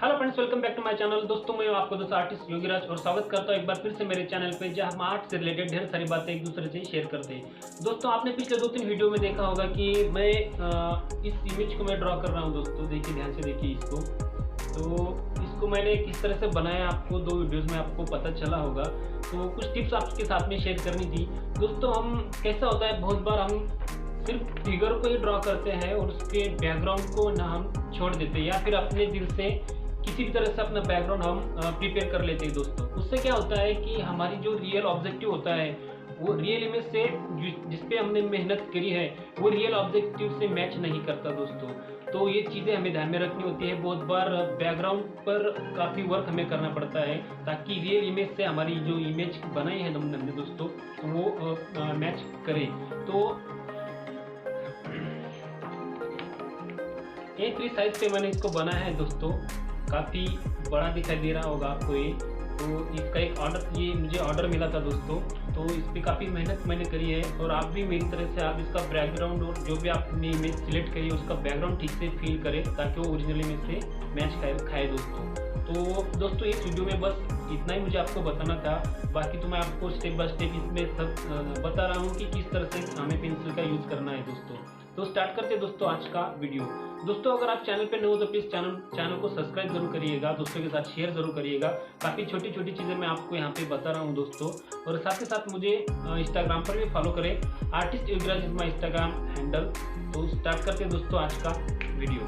Hello friends, welcome back to my channel. दोस्तों मैं आपको दोस्त आर्टिस्ट योगीराज और स्वागत करता हूं एक बार फिर से मेरे चैनल पे, जहां हम आर्ट से रिलेटेड ढेर सारी बातें एक दूसरे से शेयर करते हैं। दोस्तों आपने पिछले 2-3 वीडियो में देखा होगा कि मैं इस इमेज को मैं ड्रॉ कर रहा हूं। दोस्तों देखिए, ध्यान से देखिए इसको। तो इसको मैंने किस तरह से बनाया आपको 2 वीडियोज़ में आपको पता चला होगा। तो कुछ टिप्स आपके साथ में शेयर करनी थी। दोस्तों हम कैसा होता है, बहुत बार हम सिर्फ फिगर को ही ड्रॉ करते हैं और उसके बैकग्राउंड को ना हम छोड़ देते हैं, या फिर अपने दिल से किसी भी तरह से अपना बैकग्राउंड हम प्रिपेयर कर लेते हैं। दोस्तों उससे क्या होता है कि हमारी जो रियल ऑब्जेक्टिव होता है वो रियल इमेज से जिस पे हमने मेहनत करी है वो रियल ऑब्जेक्टिव से मैच नहीं करता। दोस्तों तो ये चीज़ें हमें ध्यान में रखनी होती है। बहुत बार बैकग्राउंड पर काफ़ी वर्क हमें करना पड़ता है ताकि रियल इमेज से हमारी जो इमेज बनाई है हमने दोस्तों वो मैच करे। तो A3 साइज पे मैंने इसको बनाया है। दोस्तों काफ़ी बड़ा दिखाई दे रहा होगा आपको ये। तो इसका एक ये मुझे ऑर्डर मिला था दोस्तों। तो इस पर काफ़ी मेहनत मैंने करी है और आप भी मेरी तरह से आप इसका बैकग्राउंड और जो भी आपने इमेज सिलेक्ट करी है उसका बैकग्राउंड ठीक से फील करें ताकि वो ओरिजिनल इमेज से मैच खाए दोस्तों। तो दोस्तों इस वीडियो में बस इतना ही मुझे आपको बताना था। बाकी तो मैं आपको स्टेप बाय स्टेप इसमें सब बता रहा हूँ कि किस तरह से हमें पेंसिल का यूज़ करना है दोस्तों। तो स्टार्ट करते हैं दोस्तों आज का वीडियो। दोस्तों अगर आप चैनल पे नए हो तो प्लीज़ चैनल को सब्सक्राइब जरूर करिएगा, दोस्तों के साथ शेयर जरूर करिएगा। काफ़ी छोटी छोटी चीज़ें मैं आपको यहाँ पे बता रहा हूँ दोस्तों। और साथ ही साथ मुझे इंस्टाग्राम पर भी फॉलो करें, artist Yogiraj is my Instagram handle. तो स्टार्ट करते हैं दोस्तों आज का वीडियो।